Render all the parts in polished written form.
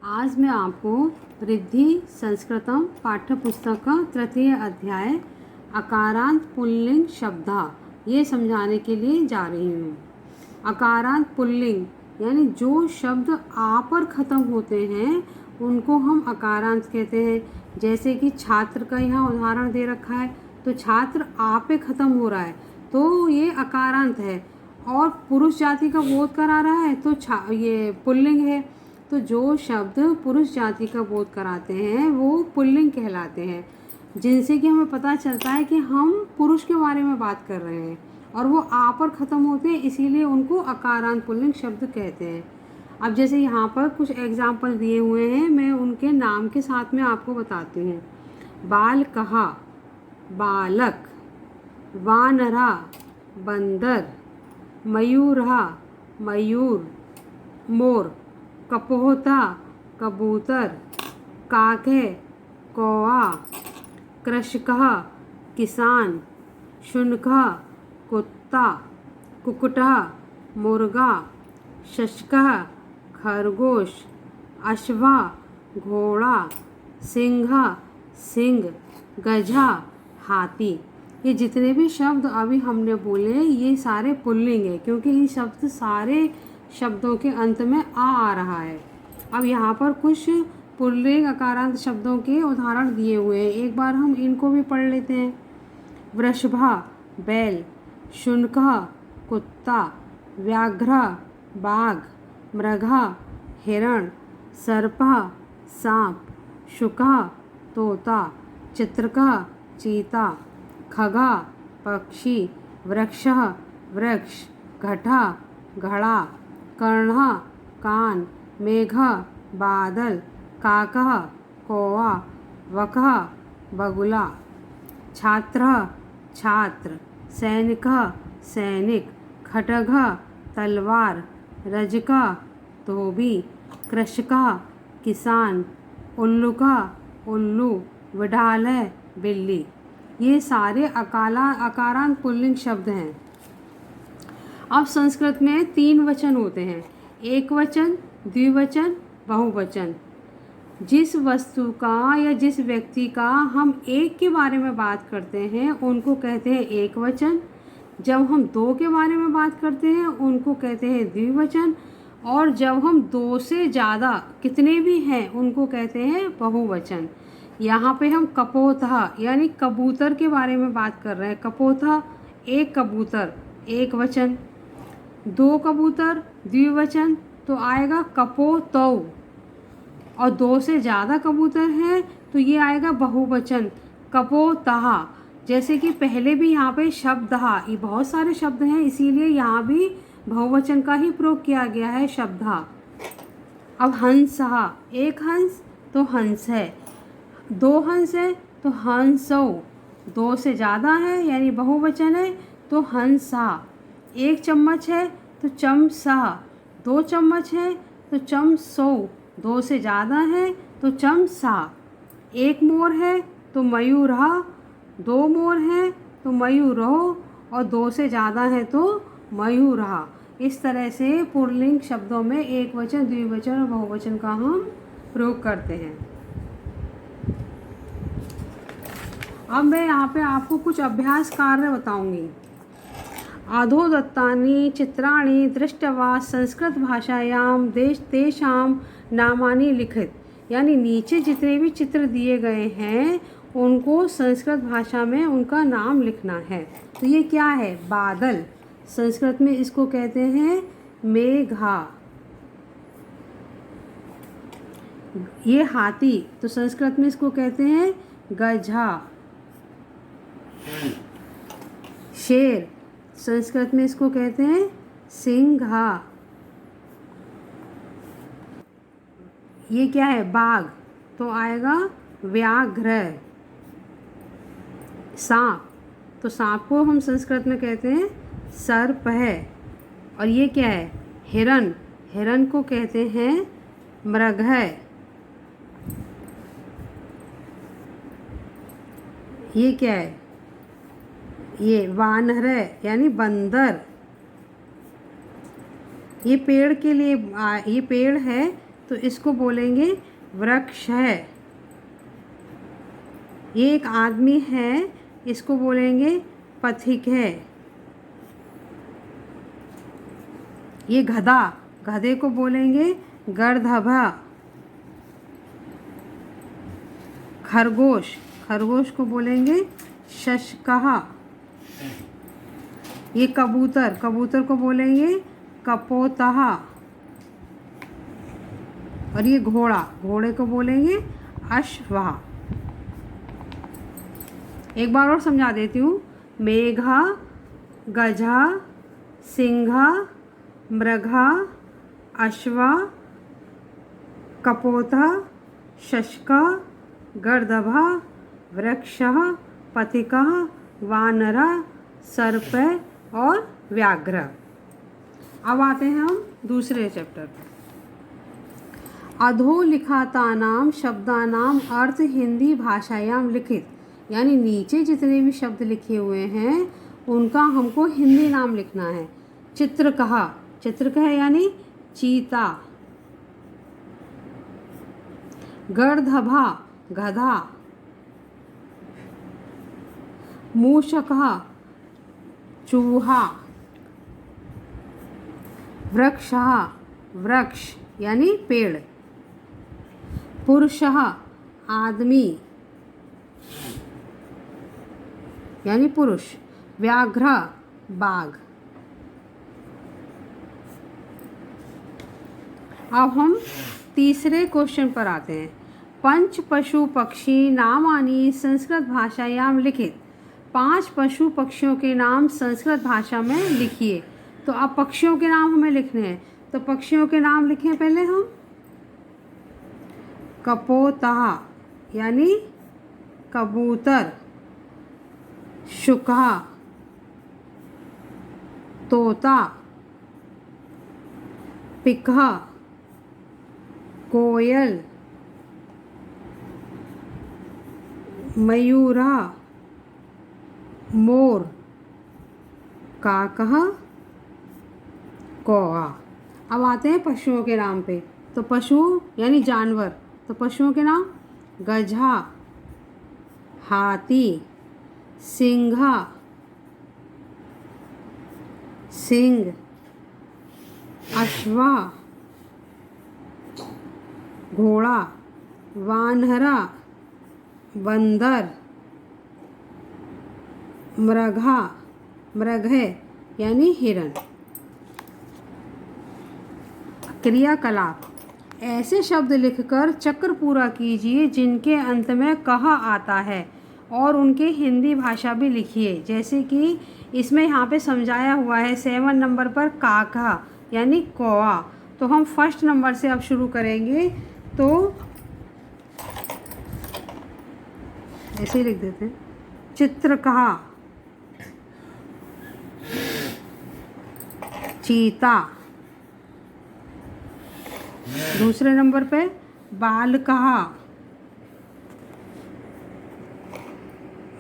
आज मैं आपको रिद्धि संस्कृतम पाठ्यपुस्तक का तृतीय अध्याय अकारांत पुल्लिंग शब्दा ये समझाने के लिए जा रही हूँ। अकारांत पुल्लिंग यानी जो शब्द आ पर ख़त्म होते हैं उनको हम अकारांत कहते हैं। जैसे कि छात्र का यहाँ उदाहरण दे रखा है, तो छात्र आ पे ख़त्म हो रहा है तो ये अकारांत है। और पुरुष जाति का बोध करा रहा है तो ये पुल्लिंग है। तो जो शब्द पुरुष जाति का बोध कराते हैं वो पुल्लिंग कहलाते हैं, जिनसे कि हमें पता चलता है कि हम पुरुष के बारे में बात कर रहे हैं और वो आ पर ख़त्म होते हैं, इसीलिए उनको अकारांत पुल्लिंग शब्द कहते हैं। अब जैसे यहाँ पर कुछ एग्जाम्पल दिए हुए हैं, मैं उनके नाम के साथ में आपको बताती हूँ। बाल कहा, बालक, वानरा, बंदर, मयूरहा, मयूर, मोर, कपोता, कबूतर, काके, कौआ, कृषकः, किसान, शुनकः, कुत्ता, कुक्कुटः, मुर्गा, शशकः, खरगोश, अश्वा, घोड़ा, सिंह, सिंह, गधा, हाथी। ये जितने भी शब्द अभी हमने बोले ये सारे पुल्लिंग है, क्योंकि ये शब्द सारे शब्दों के अंत में आ रहा है। अब यहाँ पर कुछ पुल्लिंग अकारांत शब्दों के उदाहरण दिए हुए हैं, एक बार हम इनको भी पढ़ लेते हैं। वृषभा, बैल, शुनकः, कुत्ता, व्याघ्र, बाघ, मृगा, हिरण, सर्पः, सांप, शुकः, तोता, चित्रकः, चीता, खगा, पक्षी, वृक्षः, वृक्ष, घटा, घड़ा, कर्णः, कान, मेघः, बादल, काकः, कौआ, वकः, बगुला, छात्रः, छात्र, सैनिकः, सैनिक, खड्गः, तलवार, रजकः, धोबी, कृषकः, किसान, उल्लुकः, उल्लू, विडालय, बिल्ली। ये सारे अकारांत पुल्लिंग शब्द हैं। अब संस्कृत में 3 वचन होते हैं, एक वचन, द्विवचन, बहुवचन। जिस वस्तु का या जिस व्यक्ति का हम एक के बारे में बात करते हैं उनको कहते हैं एक वचन। जब हम 2 के बारे में बात करते हैं उनको कहते हैं द्विवचन। और जब हम 2 से ज़्यादा कितने भी हैं उनको कहते हैं बहुवचन। यहाँ पे हम कपोता यानी कबूतर के बारे में बात कर रहे हैं। कपोता एक कबूतर एक वचन, 2 कबूतर द्विवचन तो आएगा कपोतौ। और 2 से ज़्यादा कबूतर हैं तो ये आएगा बहुवचन कपोतः। जैसे कि पहले भी यहाँ पे शब्दः, ये बहुत सारे शब्द हैं इसीलिए यहाँ भी बहुवचन का ही प्रयोग किया गया है शब्दः। अब हंसः, एक हंस तो हंस है, 2 हंस है तो हंसौ, 2 से ज़्यादा है यानी बहुवचन है तो हंसा। 1 चम्मच है तो चमसा, 2 चम्मच है तो चमसौ, 2 से ज़्यादा है तो चमसा। 1 मोर है तो मयूरहा, 2 मोर है तो मयूरहो और 2 से ज़्यादा है तो मयूरहा। इस तरह से पुल्लिंग शब्दों में एक वचन, द्विवचन और बहुवचन का हम प्रयोग करते हैं। अब मैं यहाँ पे आपको कुछ अभ्यास कार्य बताऊंगी। अधोदत्तानि चित्राणि दृष्ट्वा संस्कृत भाषायां तेषां नामानि लिखित। यानी नीचे जितने भी चित्र दिए गए हैं उनको संस्कृत भाषा में उनका नाम लिखना है। तो ये क्या है? बादल, संस्कृत में इसको कहते हैं मेघा। ये हाथी, तो संस्कृत में इसको कहते हैं गजा। शेर, संस्कृत में इसको कहते हैं सिंहा। ये क्या है? बाघ, तो आएगा व्याघ्र। सांप, तो सांप को हम संस्कृत में कहते हैं सर्प है। और ये क्या है? हिरण, हिरण को कहते हैं मृग है। ये क्या है? ये वानर है यानी बंदर। ये पेड़ के लिए ये पेड़ है तो इसको बोलेंगे वृक्ष है। ये एक आदमी है, इसको बोलेंगे पथिक है। ये गधा, गधे को बोलेंगे गर्दभा। खरगोश, खरगोश को बोलेंगे शशकहा। ये कबूतर, कबूतर को बोलेंगे कपोतहा। और ये घोड़ा, घोड़े को बोलेंगे अश्वा। एक बार और समझा देती हूँ। मेघा, गजा, सिंहा, मृगा, अश्वा, कपोता, शशका, गर्दभा, वृक्षः, पथिकः, वानरा, सर्प और व्याघ्र। अब आते हैं हम दूसरे चैप्टर पर। अधोलिखितानां शब्दानां अर्थ हिंदी भाषायां लिखित, यानी नीचे जितने भी शब्द लिखे हुए हैं उनका हमको हिंदी नाम लिखना है। चित्रकः, चित्रकः यानी चीता। गर्दभा, गधा। मूषकः, चूहा। वृक्षः, वृक्ष यानी पेड़। पुरुषः, आदमी यानी पुरुष। व्याघ्र, बाघ। अब हम तीसरे क्वेश्चन पर आते हैं। पंच पशु पक्षी नामानि संस्कृत भाषायां लिखित, 5 पशु पक्षियों के नाम संस्कृत भाषा में लिखिए। तो अब पक्षियों के नाम हमें लिखने हैं, तो पक्षियों के नाम लिखें पहले हम। कपोतः यानी कबूतर। शुकः, तोता। पिकः, कोयल। मयूरः, मोर। काकः, कौवा। अब आते हैं पशुओं के नाम पे। तो पशु यानी जानवर, तो पशुओं के नाम गधा, हाथी, सिंघा, सिंह, अश्वा, घोड़ा, वानहरा, बंदर, मृगा, मृगे यानी हिरण। क्रियाकलाप, ऐसे शब्द लिखकर चक्र पूरा कीजिए जिनके अंत में कहा आता है और उनके हिंदी भाषा भी लिखिए। जैसे कि इसमें यहाँ पे समझाया हुआ है 7 नंबर पर काका यानी कौवा। तो हम फर्स्ट नंबर से अब शुरू करेंगे, तो ऐसे ही लिख देते हैं। चित्रकः, चीता। दूसरे नंबर पे बालकः,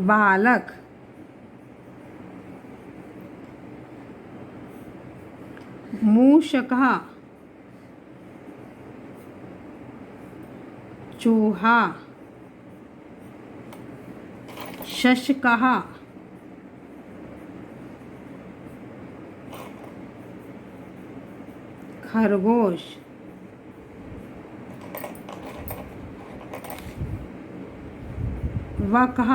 बालक। मूषकः, चूहा। शशकः, खरगोश। वकः,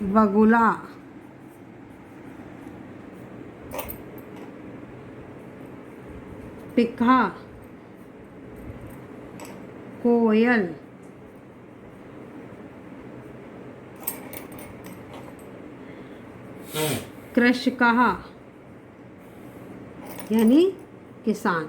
बगुला। पिकः, कोयल। कृषकः यानी किसान।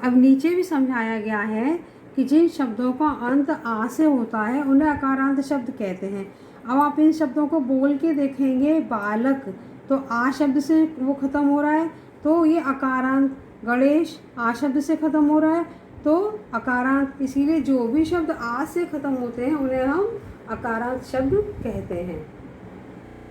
अब नीचे भी समझाया गया है कि जिन शब्दों का अंत आ से होता है उन्हें अकारांत शब्द कहते हैं। अब आप इन शब्दों को बोल के देखेंगे। बालक, तो आ शब्द से वो ख़त्म हो रहा है तो ये अकारांत। गणेश, आ शब्द से ख़त्म हो रहा है तो अकारांत। इसीलिए जो भी शब्द आ से ख़त्म होते हैं उन्हें हम अकारांत शब्द कहते हैं।